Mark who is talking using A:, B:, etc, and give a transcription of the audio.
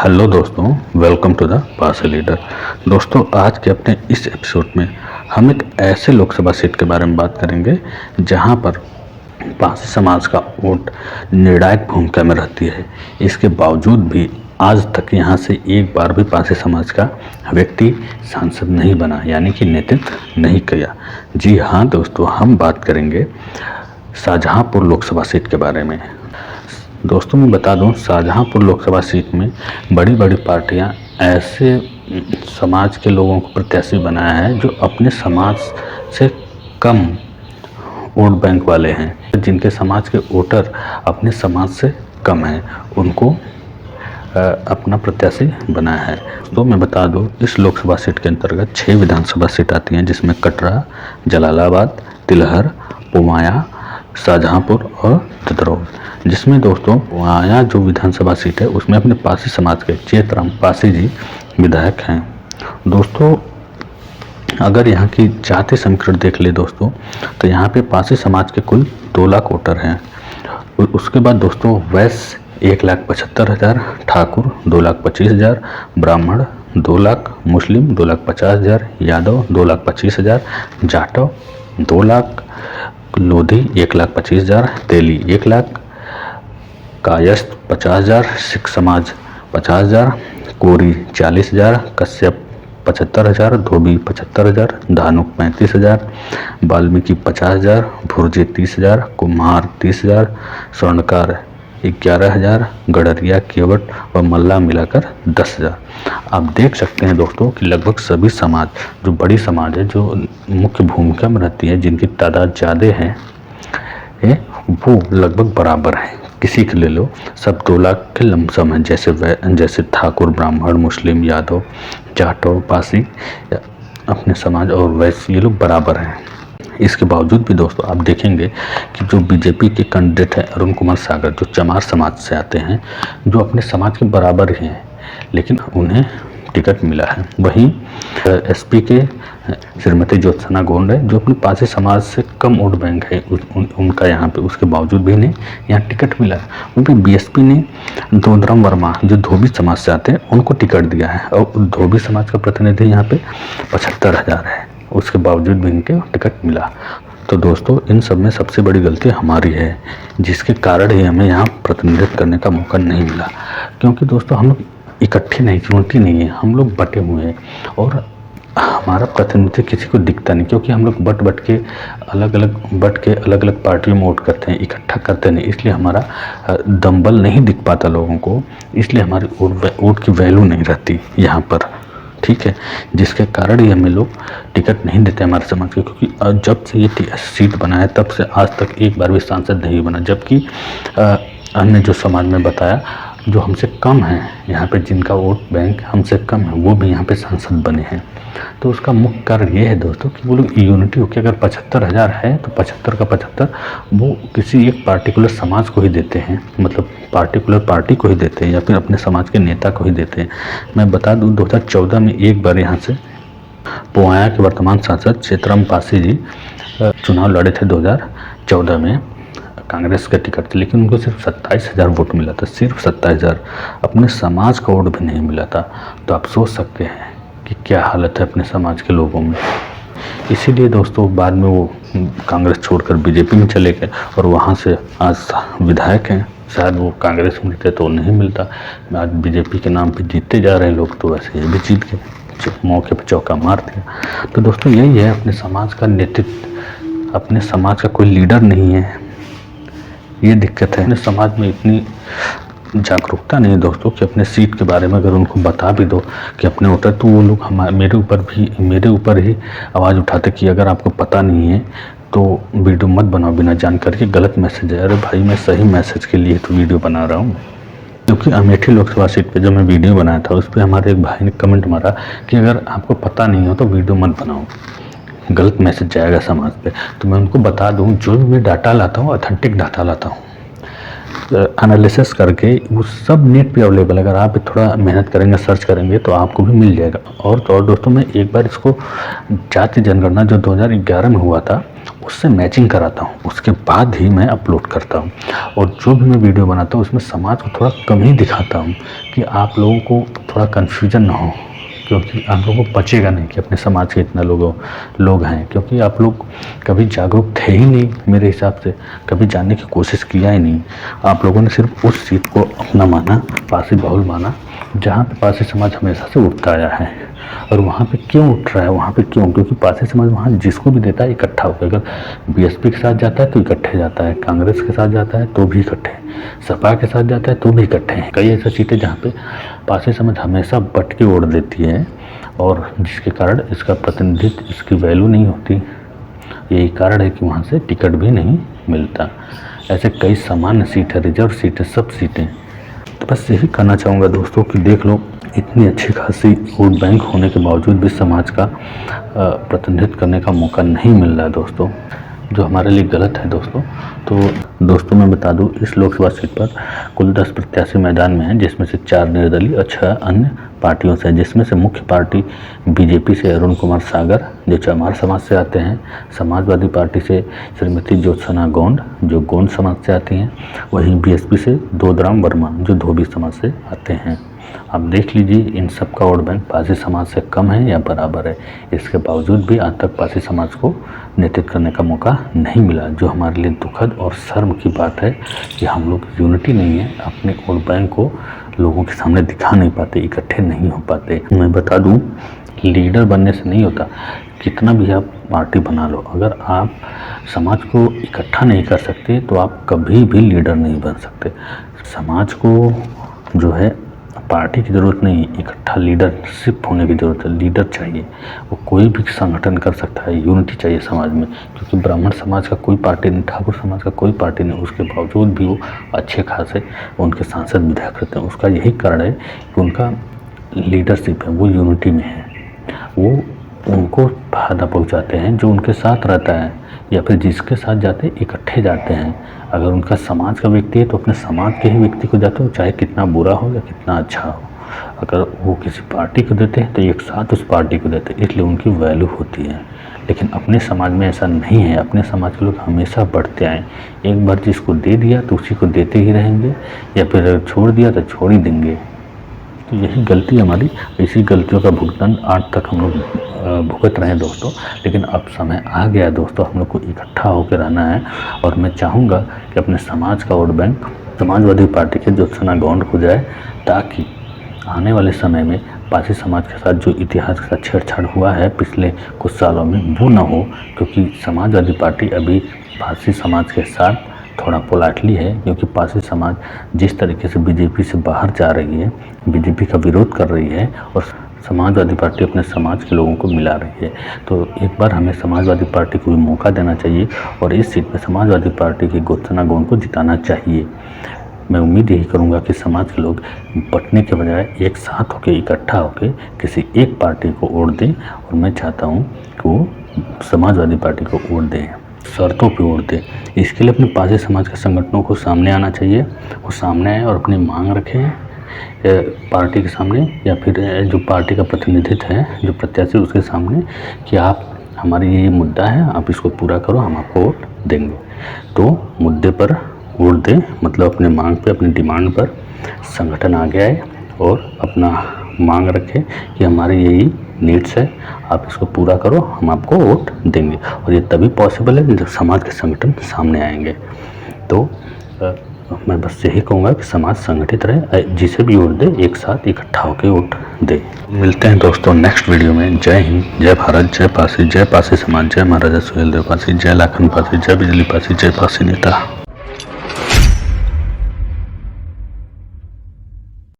A: Hello दोस्तों, welcome to the parcel leader. दोस्तों, आज के अपने इस एपिसोड में हम एक ऐसे लोकसभा सीट के बारे में बात करेंगे जहां पर पारसी समाज का वोट निर्णायक भूमिका में रहती है। इसके बावजूद भी आज तक यहां से एक बार भी पारसी समाज का व्यक्ति सांसद नहीं बना, यानी कि नेतृत्व नहीं किया। जी हाँ दोस्तों, हम बात करेंगे शाहजहांपुर लोकसभा सीट के बारे में। दोस्तों, मैं बता दूं, शाहजहांपुर लोकसभा सीट में बड़ी बड़ी पार्टियां ऐसे समाज के लोगों को प्रत्याशी बनाया है जो अपने समाज से कम वोट बैंक वाले हैं, जिनके समाज के वोटर अपने समाज से कम हैं, उनको अपना प्रत्याशी बनाया है। तो मैं बता दूं, इस लोकसभा सीट के अंतर्गत 6 विधानसभा सीट आती हैं, जिसमें कटरा, जलालाबाद, तिलहर, पुमाया, शाहजहांपुर और ततरौल। जिसमें दोस्तों पुमाया जो विधानसभा सीट है उसमें अपने पारसी समाज के चेतराम पासी जी विधायक हैं। दोस्तों, अगर यहाँ की जाति समीकरण देख ले दोस्तों, तो यहाँ पे पारसी समाज के कुल 2 लाख वोटर हैं। उसके बाद दोस्तों वैश्य 1,75,000, ठाकुर 2,25,000, ब्राह्मण 2 लाख, मुस्लिम 2,50,000, यादव 2,25,000, जाटव 2 लाख, लोधी 1,25,000, तेली 1 लाख, कायस्थ 50,000, सिख समाज 50,000, कोरी 40,000, कश्यप 75,000, धोबी 75,000, धानुक 35,000, वाल्मीकि 50,000, भुर्जे 30,000, कुम्हार 30,000, स्वर्णकार 11,000, गडरिया, केवट व मल्ला मिलाकर 10,000। आप देख सकते हैं दोस्तों कि लगभग सभी समाज, जो बड़ी समाज है, जो मुख्य भूमिका में रहती है, जिनकी तादाद ज़्यादा है, वो लगभग बराबर है। किसी के ले लो, सब 2 लाख के लमसम हैं, जैसे ठाकुर, ब्राह्मण, मुस्लिम, यादव, जाटव, पासी अपने समाज और वैश्य, ये लोग बराबर हैं। इसके बावजूद भी दोस्तों आप देखेंगे कि जो बीजेपी के कैंडिडेट हैं अरुण कुमार सागर, जो चमार समाज से आते हैं, जो अपने समाज के बराबर ही हैं, लेकिन उन्हें टिकट मिला है। वहीं एसपी के श्रीमती ज्योत्सना गोंड है, जो अपने पारसी समाज से कम वोट बैंक है, उनका यहाँ पे, उसके बावजूद भी इन्हें यहाँ टिकट मिला है। वो भी बीएसपी ने दोनराम वर्मा, जो धोबी समाज से आते हैं, उनको टिकट दिया है, और धोबी समाज का प्रतिनिधि यहाँ पे 75,000 है, उसके बावजूद भी इनके टिकट मिला। तो दोस्तों, इन सब में सबसे बड़ी गलती हमारी है, जिसके कारण ही हमें यहाँ प्रतिनिधित्व करने का मौका नहीं मिला। क्योंकि दोस्तों हम लोग इकट्ठे नहीं, यूनिटी नहीं है, हम लोग बटे हुए हैं, और हमारा प्रतिनिधित्व किसी को दिखता नहीं, क्योंकि हम लोग बट के अलग अलग पार्टियों में वोट करते हैं, इकट्ठा करते नहीं, इसलिए हमारा दमबल नहीं दिख पाता लोगों को, इसलिए हमारी वोट की वैल्यू नहीं रहती यहाँ पर, ठीक है। जिसके कारण ही हमें लोग टिकट नहीं देते हमारे समाज के, क्योंकि जब से ये सीट बना है तब से आज तक एक बार भी सांसद नहीं बना। जबकि हमने जो समाज में बताया, जो हमसे कम हैं यहाँ पे, जिनका वोट बैंक हमसे कम है, वो भी यहाँ पे सांसद बने हैं। तो उसका मुख्य कारण ये है दोस्तों कि वो लोग यूनिटी होकर, अगर 75,000 है तो 75 का 75 वो किसी एक पार्टिकुलर समाज को ही देते हैं, मतलब पार्टिकुलर पार्टी को ही देते हैं, या फिर अपने समाज के नेता को ही देते हैं। मैं बता दूं, 2014 में एक बार यहाँ से पुमाया के वर्तमान सांसद चेतराम पासी जी चुनाव लड़े थे 2014 में कांग्रेस के टिकट थे, लेकिन उनको सिर्फ 27,000 वोट मिला था, सिर्फ 27,000, अपने समाज का वोट भी नहीं मिला था। तो आप सोच सकते हैं कि क्या हालत है अपने समाज के लोगों में। इसीलिए दोस्तों बाद में वो कांग्रेस छोड़कर बीजेपी में चले गए, और वहाँ से आज विधायक हैं। शायद वो कांग्रेस में थे तो नहीं मिलता, आज बीजेपी के नाम पे जीतते जा रहे हैं लोग, तो वैसे ये भी जीत गए, मौके पर चौका मार दिया। तो दोस्तों यही है, अपने समाज का नेतृत्व, अपने समाज का कोई लीडर नहीं है, ये दिक्कत है। अपने समाज में इतनी जागरूकता नहीं है दोस्तों कि अपने सीट के बारे में अगर उनको बता भी दो कि अपने वोटर, तो वो लोग मेरे ऊपर ही आवाज़ उठाते कि अगर आपको पता नहीं है तो वीडियो मत बनाओ बिना जानकारी के, गलत मैसेज है। अरे भाई, मैं सही मैसेज के लिए तो वीडियो बना रहा हूँ। क्योंकि अमेठी लोकसभा सीट पे जो मैं वीडियो बनाया था, उस पर हमारे एक भाई ने कमेंट मारा कि अगर आपको पता नहीं हो तो वीडियो मत बनाओ, गलत मैसेज जाएगा समाज पे। तो मैं उनको बता दूं, जो भी मैं डाटा लाता हूँ ऑथेंटिक डाटा लाता हूँ, एनालिसिस करके वो सब नेट पे अवेलेबल है। अगर आप थोड़ा मेहनत करेंगे, सर्च करेंगे तो आपको भी मिल जाएगा। और दोस्तों मैं एक बार इसको जाति जनगणना जो 2011 में हुआ था उससे मैचिंग कराता हूँ, उसके बाद ही मैं अपलोड करता हूँ। और जो भी मैं वीडियो बनाता हूँ उसमें समाज को थोड़ा कम ही दिखाता हूँ कि आप लोगों को थोड़ा कन्फ्यूजन ना हो, क्योंकि आप लोगों को बचेगा नहीं कि अपने समाज के इतना लोग हैं, क्योंकि आप लोग कभी जागरूक थे ही नहीं, मेरे हिसाब से कभी जानने की कोशिश किया ही नहीं। आप लोगों ने सिर्फ उस सीट को अपना माना, पासी बहुल माना, जहाँ पे पासी समाज हमेशा से उठता आया है। और वहाँ पे क्यों उठ रहा है, वहाँ पे क्यों, क्योंकि पासी समाज वहाँ जिसको भी देता है इकट्ठा होकर। अगर बीएसपी के साथ जाता है तो इकट्ठे जाता है, कांग्रेस के साथ जाता है तो भी इकट्ठे, सपा के साथ जाता है तो भी इकट्ठे हैं। कई ऐसी सीटें जहाँ पे पासी समाज हमेशा बट के वोट देती है और जिसके कारण इसका प्रतिनिधित्व, इसकी वैल्यू नहीं होती। यही कारण है कि वहाँ से टिकट भी नहीं मिलता। ऐसे कई सामान्य सीट है, रिजर्व सीट है, सब सीटें। तो बस यही कहना चाहूँगा दोस्तों कि देख लो, इतनी अच्छी खासी वोट बैंक होने के बावजूद भी समाज का प्रतिनिधित्व करने का मौका नहीं मिल रहा है दोस्तों, जो हमारे लिए गलत है दोस्तों। तो दोस्तों मैं बता दूं, इस लोकसभा सीट पर कुल 10 प्रत्याशी मैदान में हैं, जिसमें से 4 निर्दलीय और 6 अन्य पार्टियों से, जिसमें से मुख्य पार्टी बीजेपी से अरुण कुमार सागर जो चमार समाज से आते हैं, समाजवादी पार्टी से श्रीमती ज्योत्सना गोंड जो गोंड समाज से आती हैं, वहीं बीएसपी से दोदराम वर्मा जो धोबी समाज से आते हैं। आप देख लीजिए, इन सब का वोट बैंक पासी समाज से कम है या बराबर है। इसके बावजूद भी आज तक पासी समाज को नेतृत्व करने का मौका नहीं मिला, जो हमारे लिए दुखद और शर्म की बात है कि हम लोग यूनिटी नहीं है, अपने वोट बैंक को लोगों के सामने दिखा नहीं पाते, इकट्ठे नहीं हो पाते। मैं बता दूं, लीडर बनने से नहीं होता, कितना भी आप पार्टी बना लो, अगर आप समाज को इकट्ठा नहीं कर सकते तो आप कभी भी लीडर नहीं बन सकते। समाज को जो है पार्टी की ज़रूरत नहीं, इकट्ठा लीडरशिप होने की ज़रूरत है। लीडर चाहिए, वो कोई भी संगठन कर सकता है। यूनिटी चाहिए समाज में, क्योंकि ब्राह्मण समाज का कोई पार्टी नहीं, ठाकुर समाज का कोई पार्टी नहीं, उसके बावजूद भी वो अच्छे खासे उनके सांसद विधायक रहते हैं। उसका यही कारण है कि उनका लीडरशिप है, वो यूनिटी में है, वो उनको फायदा पहुँचाते हैं जो उनके साथ रहता है या फिर जिसके साथ जाते इकट्ठे जाते हैं। अगर उनका समाज का व्यक्ति है तो अपने समाज के ही व्यक्ति को जाते हो, चाहे कितना बुरा हो या कितना अच्छा हो। अगर वो किसी पार्टी को देते हैं तो एक साथ उस पार्टी को देते हैं, इसलिए उनकी वैल्यू होती है। लेकिन अपने समाज में ऐसा नहीं है, अपने समाज के लोग हमेशा बढ़ते आए। एक बार जिसको दे दिया तो उसी को देते ही रहेंगे, या फिर अगर छोड़ दिया तो छोड़ ही देंगे। तो यही गलती हमारी, इसी गलतियों का भुगतान आज तक हम लोग भुगत रहे हैं दोस्तों। लेकिन अब समय आ गया दोस्तों, हम लोग को इकट्ठा होकर रहना है। और मैं चाहूँगा कि अपने समाज का वोट बैंक समाजवादी पार्टी के ज्योत्सना गोंड हो जाए, ताकि आने वाले समय में पासी समाज के साथ जो इतिहास का छेड़छाड़ हुआ है पिछले कुछ सालों में, वो ना हो। क्योंकि समाजवादी पार्टी अभी पासी समाज के साथ थोड़ा पोलाइटली है, क्योंकि पासी समाज जिस तरीके से बीजेपी से बाहर जा रही है, बीजेपी का विरोध कर रही है, और समाजवादी पार्टी अपने समाज के लोगों को मिला रही है। तो एक बार हमें समाजवादी पार्टी को भी मौका देना चाहिए और इस सीट में समाजवादी पार्टी की ज्योत्सना गोंड को जिताना चाहिए। मैं उम्मीद यही करूंगा कि समाज के लोग बंटने के बजाय एक साथ होकर, इकट्ठा होकर किसी एक पार्टी को वोट दें। और मैं चाहता हूं कि वो समाजवादी पार्टी को वोट दें, शर्तों पे वोट दें। इसके लिए अपने पासी समाज के संगठनों को सामने आना चाहिए, वो सामने आए और अपनी मांग रखें पार्टी के सामने, या फिर जो पार्टी का प्रतिनिधित्व है, जो प्रत्याशी, उसके सामने, कि आप हमारी ये मुद्दा है, आप इसको पूरा करो, हम आपको वोट देंगे। तो मुद्दे पर वोट दें, मतलब अपने मांग पे, अपनी डिमांड पर संगठन आगे आए और अपना मांग रखें कि हमारी यही नीड्स है, आप इसको पूरा करो, हम आपको वोट देंगे। और ये तभी पॉसिबल है जब समाज के संगठन सामने आएंगे। तो मैं बस यही कहूँगा कि समाज संगठित रहे, जिसे भी वोट दे एक साथ इकट्ठा होकर वोट दे। मिलते हैं दोस्तों नेक्स्ट वीडियो में। जय हिंद, जय भारत, जय पासी समाज, जय महाराजा सुहेलदेव पासी, जय लाखन पासी, जय बिजली पासी, जय पासी नेता।